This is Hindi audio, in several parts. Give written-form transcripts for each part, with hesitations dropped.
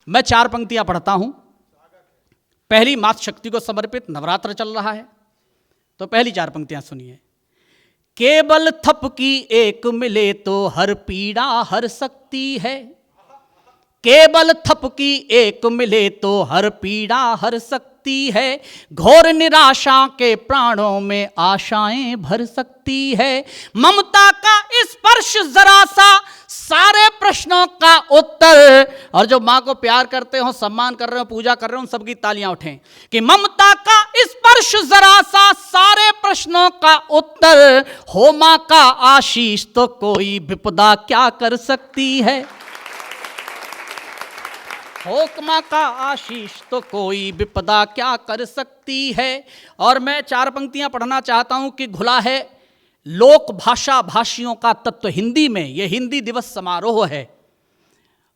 मैं 4 पंक्तियां पढ़ता हूं। पहली मातृशक्ति को समर्पित, नवरात्र चल रहा है, तो पहली 4 पंक्तियां सुनिए। केवल थपकी एक मिले तो हर पीड़ा हर सकती है, केवल थपकी एक मिले तो हर पीड़ा हर सकती है, घोर निराशा के प्राणों में आशाएं भर सकती है, ममता का स्पर्श जरा सा सारे प्रश्नों का उत्तर। और जो मां को प्यार करते हो, सम्मान कर रहे हो, पूजा कर रहे हो, उन सबकी तालियां उठें कि ममता का स्पर्श जरा सा सारे प्रश्नों का उत्तर, हो मां का आशीष तो कोई विपदा क्या कर सकती है, होकमा का आशीष तो कोई विपदा क्या कर सकती है। और मैं 4 पंक्तियां पढ़ना चाहता हूं कि घुला है लोक भाषा भाषियों का तत्व हिंदी में। यह हिंदी दिवस समारोह है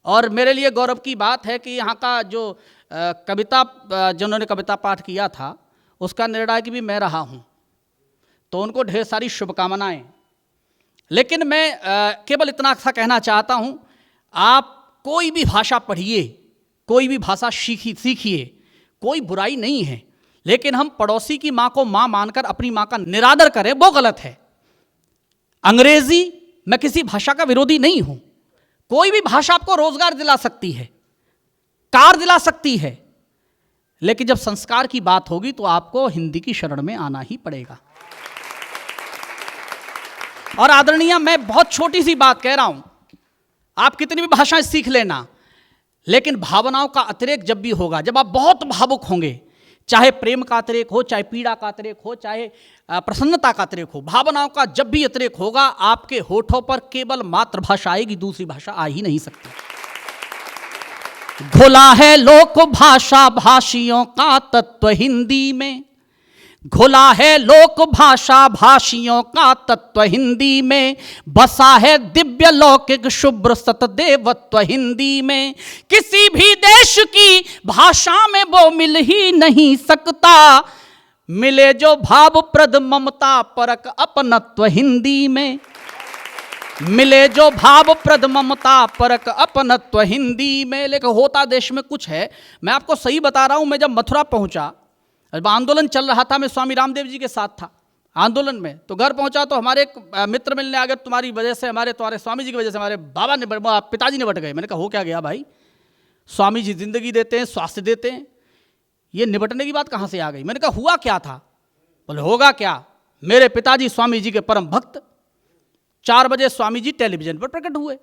और मेरे लिए गौरव की बात है कि यहाँ का जो कविता, जिन्होंने कविता पाठ किया था, उसका निर्णायक भी मैं रहा हूँ, तो उनको ढेर सारी शुभकामनाएं। लेकिन मैं केवल इतना सा कहना चाहता हूँ, आप कोई भी भाषा पढ़िए, कोई भी भाषा सीखिए, कोई बुराई नहीं है, लेकिन हम पड़ोसी की माँ को माँ मानकर अपनी माँ का निरादर करें, वो गलत है। अंग्रेजी, मैं किसी भाषा का विरोधी नहीं हूं, कोई भी भाषा आपको रोजगार दिला सकती है, कार दिला सकती है, लेकिन जब संस्कार की बात होगी तो आपको हिंदी की शरण में आना ही पड़ेगा। और आदरणीय, मैं बहुत छोटी सी बात कह रहा हूं, आप कितनी भी भाषाएं सीख लेना, लेकिन भावनाओं का अतिरेक जब भी होगा, जब आप बहुत भावुक होंगे, चाहे प्रेम का अतिरेक हो, चाहे पीड़ा का अतिरेक हो, चाहे प्रसन्नता का अतिरेक हो, भावनाओं का जब भी अतिरेक होगा, आपके होठों पर केवल मातृभाषा आएगी, दूसरी भाषा आ ही नहीं सकती। घुला है लोक भाषा भाषियों का तत्व हिंदी में, घुला है लोक भाषा भाषियों का तत्व हिंदी में, बसा है दिव्य लौकिक शुभ्र सतदेवत्व हिंदी में, किसी भी देश की भाषा में वो मिल ही नहीं सकता, मिले जो भावप्रद ममता परक अपनत्व हिंदी में, मिले जो भावप्रद ममता परक अपनत्व हिंदी में। लेकिन होता देश में कुछ है, मैं आपको सही बता रहा हूं। मैं जब मथुरा पहुंचा, जब आंदोलन चल रहा था, मैं स्वामी रामदेव जी के साथ था आंदोलन में, तो घर पहुंचा तो हमारे एक मित्र मिलने आ गए, तुम्हारी वजह से, तुम्हारे स्वामी जी की वजह से हमारे पिताजी निपट गए। मैंने कहा हो क्या गया भाई, स्वामी जी जिंदगी देते हैं, स्वास्थ्य देते हैं, ये निपटने की बात कहाँ से आ गई। मैंने कहा हुआ क्या था, बोले होगा क्या, मेरे पिताजी स्वामी जी के परम भक्त, 4 बजे स्वामी जी टेलीविजन पर प्रकट हुए,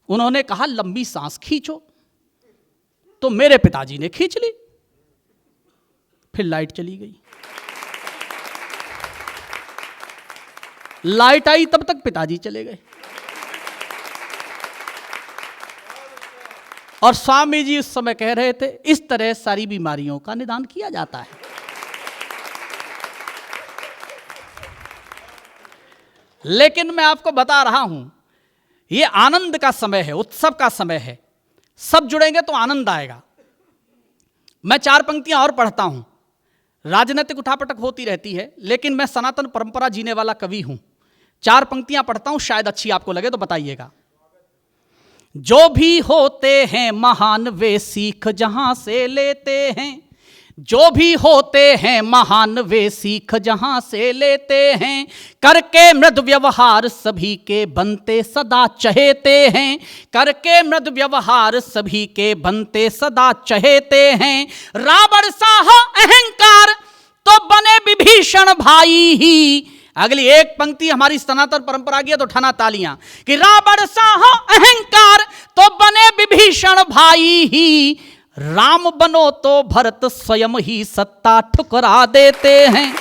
उन्होंने कहा लंबी सांस खींचो, तो मेरे पिताजी ने खींच ली, फिर लाइट चली गई, लाइट आई तब तक पिताजी चले गए, और स्वामी जी उस समय कह रहे थे इस तरह सारी बीमारियों का निदान किया जाता है। लेकिन मैं आपको बता रहा हूं, यह आनंद का समय है, उत्सव का समय है, सब जुड़ेंगे तो आनंद आएगा। मैं 4 पंक्तियां और पढ़ता हूं। राजनीतिक उठापटक होती रहती है, लेकिन मैं सनातन परंपरा जीने वाला कवि हूं। 4 पंक्तियां पढ़ता हूं, शायद अच्छी आपको लगे तो बताइएगा। जो भी होते हैं महान वे सीख जहां से लेते हैं, जो भी होते हैं महान वे सीख जहां से लेते हैं, करके मृद व्यवहार सभी के बनते सदा चहेते हैं, करके मृद व्यवहार सभी के बनते सदा चहेते हैं, रावण सा हो अहंकार तो बने विभीषण भाई ही। अगली एक पंक्ति हमारी सनातन परंपरा की है, तो उठाना तालियां कि रावण सा हो अहंकार तो बने विभीषण भाई ही, राम बनो तो भरत स्वयं ही सत्ता ठुकरा देते हैं।